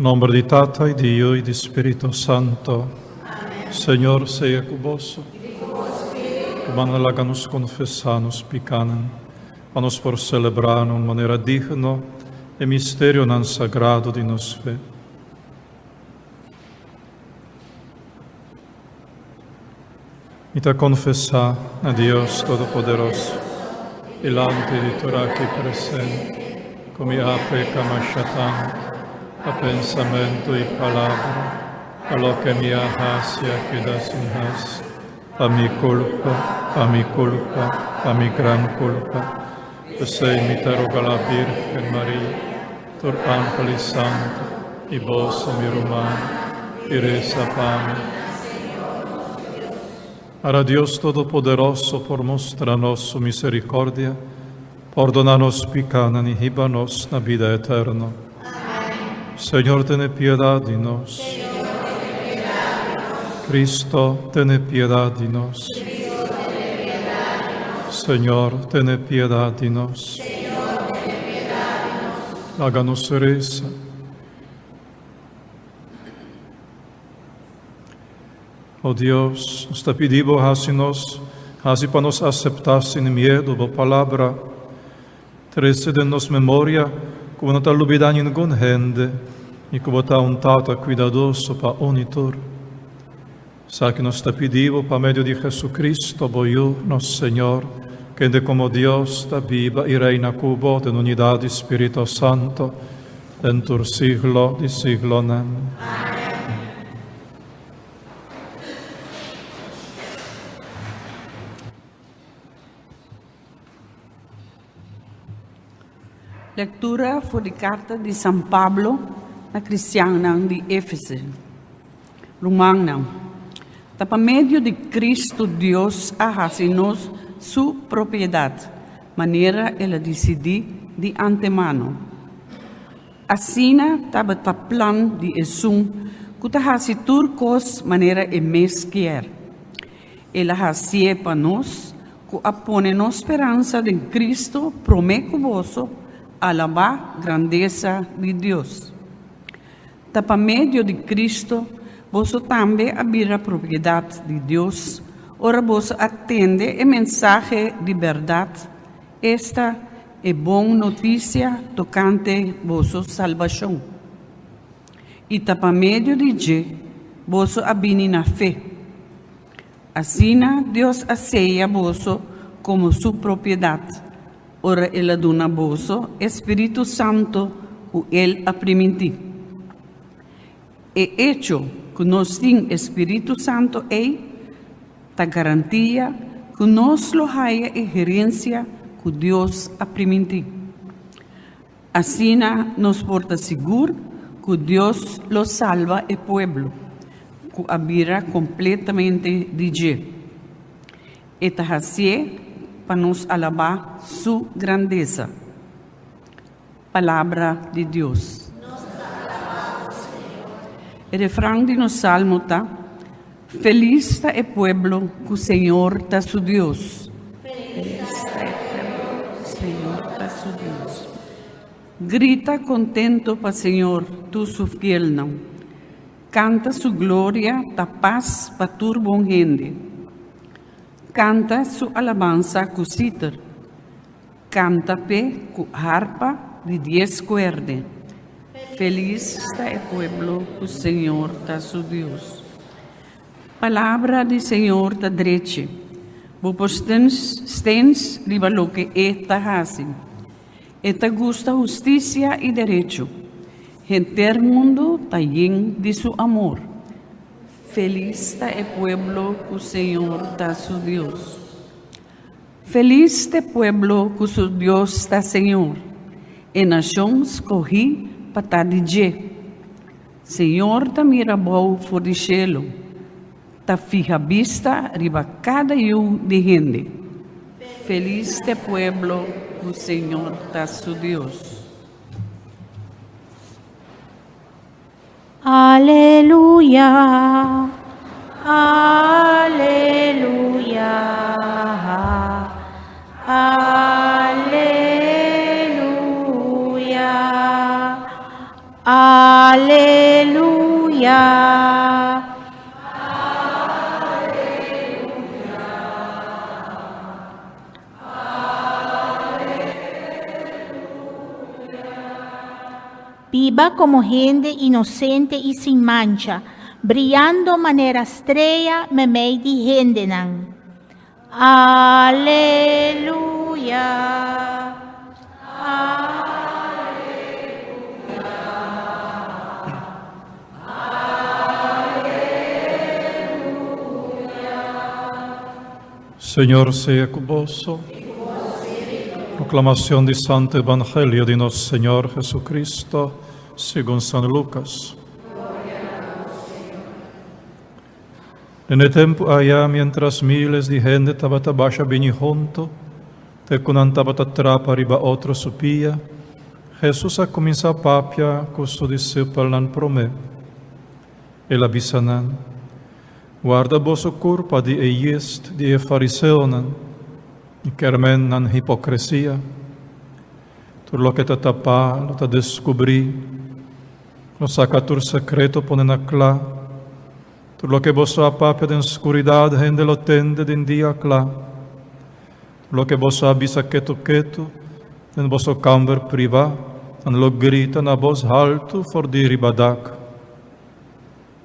Nombre di Tata e di Dio e di Spirito Santo. Amém. Senhor seja convosco. Como laga nos confessanos picanem, a nos por celebrar de maneira digna e mistério non sagrado de nos fé. E te confessar a Deus Todo-Poderoso, delante di Torah aqui presente, come a peca machatan, a pensamento e palavra, a lo que me hacia que das in has, a mi culpa, a mi gran culpa. Sei mi te roga la Virgen Maria, tur angeli santo, e vos mi romano, e reza pame. Ara Dios Todo-Poderoso, por mostrar-nos su misericórdia, perdonar-nos pecados e hiba-nos na vida eterna. Señor, ten piedad de nos. Cristo, ten piedad de nos. Señor, ten piedad de nos. Háganos reza. Oh Dios, nos te pedimos, así para nos aceptar sin miedo la palabra, trece de nos memoria, como não te olvidar ninguém gente, e como está tata cuidadoso para unitor. Sa que nos te pedimos, por medio de Jesucristo, voyou, nosso Senhor, que de como Deus está viva e reina con vos en unidad de Espíritu Santo, dentro siglo de siglo. Amén. Lectura voor de carta de São Pablo na cristianen de Éfeso. Romanos. Por meio de Cristo, Deus arrasa-nos sua propriedade, maneira ela decidir de antemano. Assim, estava o plano de Jesus, que arrasa tudo coisas maneira e mais quer. Ela arrasa para nós, que apone-nos esperança de Cristo, promete vosso, alabar a grandeza de Deus. Por meio de Cristo, você também abrir a propriedade de Deus, ora você atende a mensagem de verdade. Esta é boa notícia tocante vossa salvação. E por meio de Deus, você abrir na fé. Assim, Deus aceita você como sua propriedade. Ora, ela dona vosso Espírito Santo, o ele a permitir. E hecho que nós temos Espírito Santo a garantia que nós lo haya a gerência que Deus a permitir. Assim, nos porta seguro que Deus lo salva o pueblo, que abira completamente de Deus. E assim, para nos alabar sua grandeza. Palavra de Deus. O refrão de nosso salmo está: feliz é o pueblo que o Senhor está su Deus. Feliz é o pueblo que o Senhor está su Deus. Grita contento para o Senhor, tu su fiel não. Canta su glória, ta paz para tu bom gente. Canta su alabanza con cítara, canta pe con harpa de 10 cuerdas. Feliz está el pueblo que el Señor está su Dios. Palabra del Señor está derecha. Vos stens riba lo que esta hace. Esta gusta justicia y derecho. Gente del mundo está lleno de su amor. Feliz está el pueblo que el Señor está su Dios. Feliz este pueblo que su Dios está Señor. En nación escogí para estar de je. Señor ta mira bom for de cielo. Ta fija vista arriba cada de gente. Feliz este pueblo que el Señor está su Dios. Aleluya, aleluya, aleluya, aleluya. Aleluya. Viva como gente inocente y sin mancha, brillando manera estrella me di gendenan. Aleluya. Señor sea con vos. Proclamación del Santo Evangelio de nuestro Señor Jesucristo, según San Lucas. En el tiempo allá, mientras miles de gente estaban bien junto, te conantaba trapa arriba otro supía, Jesús ha comenzado a papia con su discípulo promé. El avisanan, guarda vos culpa de ellos, de fariseonan, y carmen nan hipocresía. Todo lo que te tapa, lo te descubrí, lo saca tu secreto, ponen a clá. Todo lo que vos apapia de oscuridad, gente lo tende de día clá. Lo que vos avisa quieto, en vos camber privá, en lo gritan a voz alto, for di ribadak.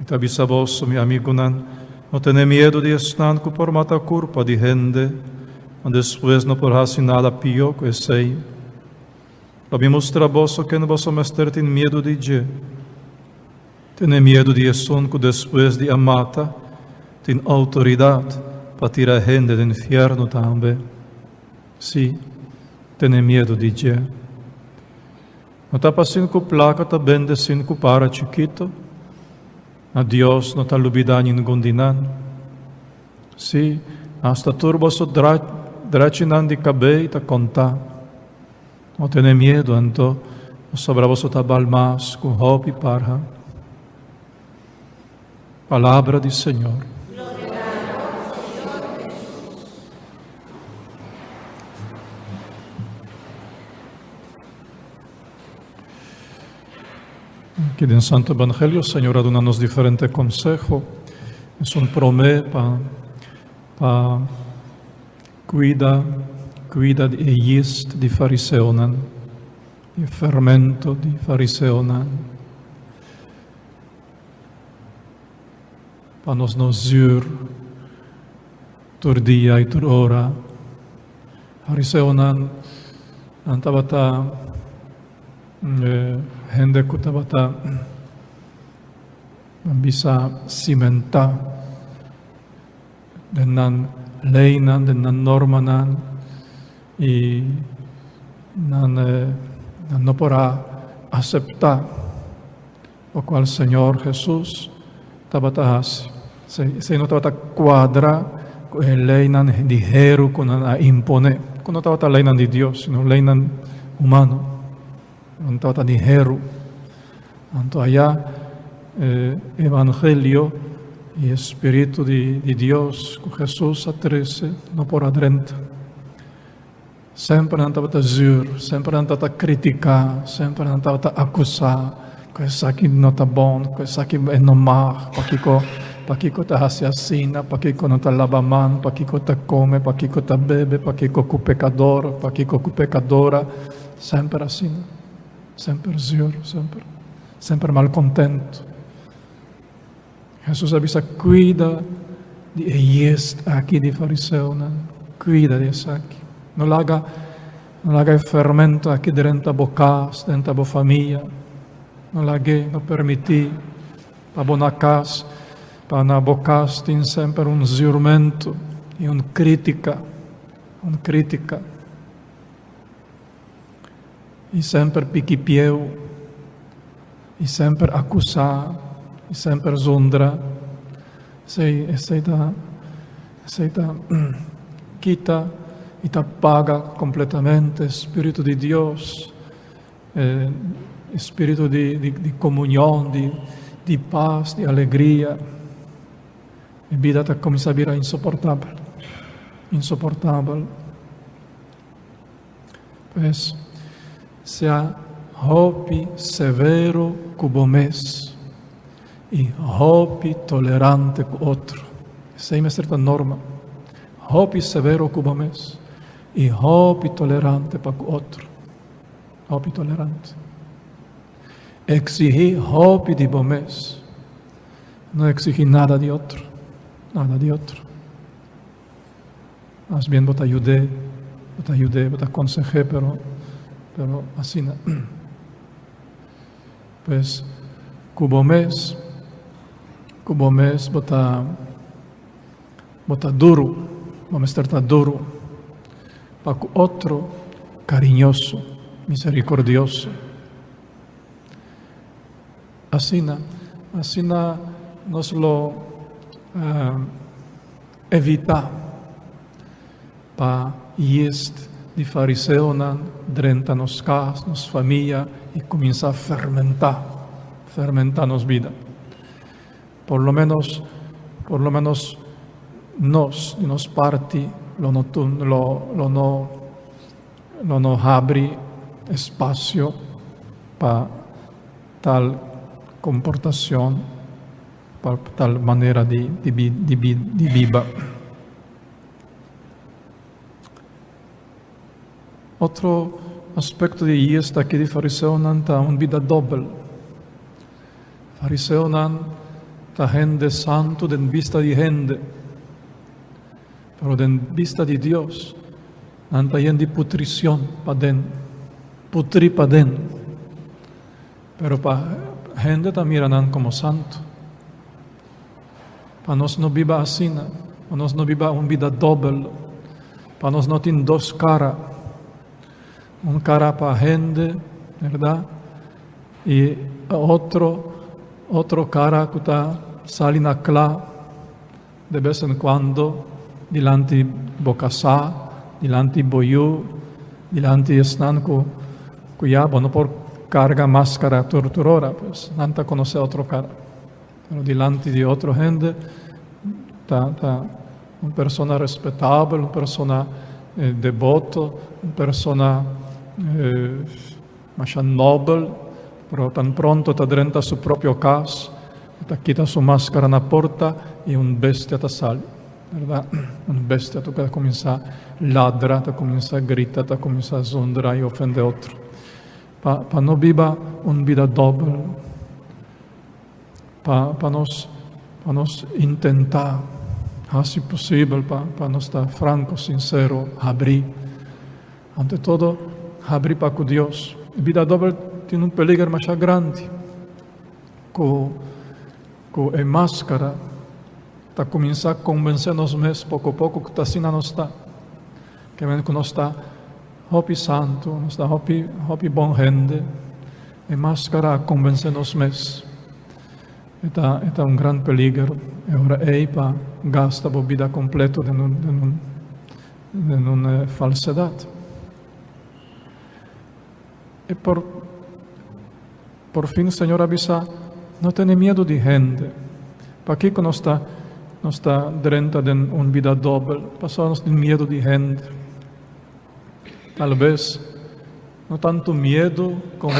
Y te avisa vos, mi amigo, no tenés miedo de estar por matar culpa de gente, después no podrás nada pior que ese. Lo me mostra vos que no vos mester ten miedo de je. Tenés miedo de eso que después de amata, ten autoridad para tirar gente del infierno también. Sí, tenés miedo de je. No está pasando con placa, está bendeciendo con para chiquito. A Dios no está olvidando ningún dinan. Sí, hasta turbo so drachinan de cabello y te conta. No tenés miedo, entonces, sobre vos está balmas con hope y parja. Palabra del Señor. Aquí en el Santo Evangelio, el Señor ha dado unos diferentes consejos. Es un promé para cuida de yeast de fariseonan, de fermento de fariseonan. Para nos zur, tur día y tur hora. Fariseonan, antabata, gente que tabata, bisa cimenta, dengan leinan, dengan normanan, y no podrá aceptar lo cual el Señor Jesús tabata hace. Se no tabata cuadra con leinan dijeron con a impone, con no tabata leinan de Dios, sino leinan humano, no tabata dijeron. Entonces allá Evangelio y Espíritu de Dios con Jesús a 13 no por adrente. Sempre andava a zur, sempre andava a criticar, sempre andava a acusar. Coisa que não está bom, coisa que é no mar, para que está assassina, para que não está lava a mão, para que está come, para que está bebe, para que está pecador, para que está pecadora. Sempre assim, sempre zur, sempre mal contento. Jesus avisa, cuida de este aqui de fariseu, né? Cuida desse aqui. Non haga il fermento aqui dentro da boca, dentro da famiglia. Non permitti, para na casa, para na boca tem sempre giuramento e critica. E sempre piquipieu, e sempre accusar, e sempre zondra. Aceita, quita y te apaga completamente Espíritu de Dios, Espíritu de comunión, de paz, de alegría. Mi vida te comienza a ver insoportable. Pues, sea hopi severo cubomes y hopi tolerante cu otro. Essa é uma certa norma. Hopi severo cubomes e hopi tolerante para o outro. Hopi tolerante. Exigir hopi de bomes. Não exigir nada de outro. Nada de outro. Más bien vos te ayudé, vos te aconsejé, pero así no. Pues, cubomes, bota duro, vamos a estar duro, para otro cariñoso, misericordioso. Así nos lo evita para jest de fariseu drenta nos cas, nos família e começar a fermentar nos vida. Por lo menos nos parte lo no abre espaço para tal comportação, para tal maneira de vida. Outro aspecto de isto aqui de fariseu não está uma vida doble. Fariseu não está gente santo de vista de gente, pero de vista de Deus não está gente de putrição para dentro, putri para dentro. Pero para gente está mirando como santo. Para nós não viva assim, para nós não viva uma vida doble, para nós não ter duas caras. Un cara para gente, ¿verdad? Y otro cara que está saliendo acá de vez en cuando, delante bocasá, delante boyú, delante están cuya, bueno, por carga máscara torturora, pues, nanta conoce otro cara. Pero delante de otra gente, está una persona respetable, una persona devoto, una persona mas noble, pero tan pronto está dentro su propio caso, está quita su máscara na porta y un bestia te sale, ¿verdad? Un bestia te comienza a ladrar, te comienza a gritar, te comienza a zondrar y ofender a otro. Pa no viva una vida doble, pa nos intentar, si posible, pa no estar franco, sincero, abrir. Ante todo, abrir para com Deus. A vida doble tem um peligro mais grande. Com a máscara, está começando a convencer-nos mesmos, pouco a pouco, que assim não está. Que não está hopi santo, não está hopi bom gente. A máscara a convencer-nos mesmos. É um grande peligro. Agora, para gastar a vida completa de uma falsidade. E por fim, o Senhor avisa, não tenha medo de gente. Para que não está dentro de uma vida doble, passamos de medo de gente. Talvez, não tanto medo como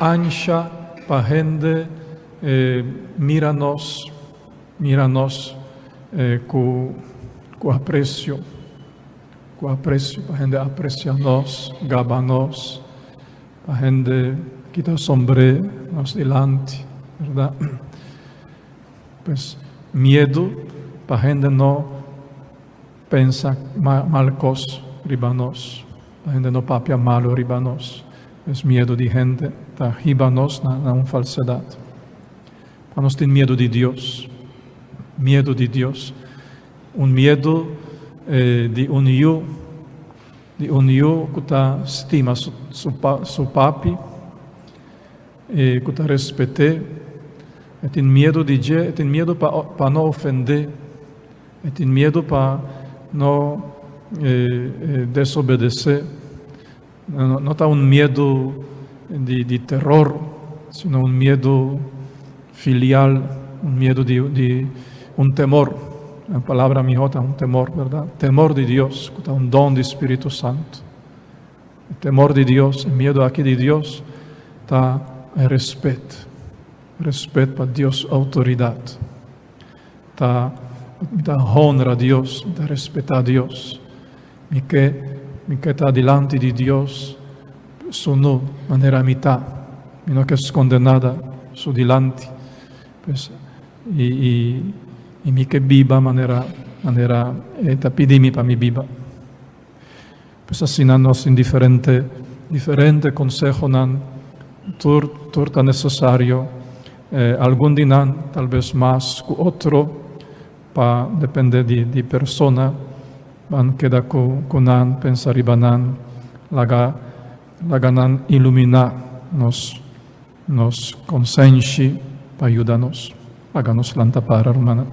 ansia para a gente mira-nos com apreço. Com apreço, para a gente apreciar nós, gaba-nos. A gente quita sombre nos delante, ¿verdad? Pues miedo para a gente não pensa mal coisa riba nós, a gente não papia malo riba nós. Es medo de gente está riba nós na uma falsidade. Para nós ter medo de Deus, um medo de eu que está estima su papi, que está respeite, tem medo para não ofender, tem medo para não desobedecer, não está um medo de terror, sino um medo filial, um medo de um temor. A palavra mijota, um temor, verdade? Temor de Deus, que é um dom do Espírito Santo. O temor de Deus, o medo aqui de Deus, ta respect para Dios autoridad, ta honra a Dios, ta respeta a Dios, mi que ta delante de Dios sono manera mitad, mi no que es condenada su delante, pues, y mi que viva manera ta pidimi pa mi viva. Pues así nos en diferente consejo nan turta necesario, algún dinan tal vez más que otro, depende de persona, van queda kunan pensar y banan la ganan iluminar nos consensi pa ayudarnos, háganos lanta para romana.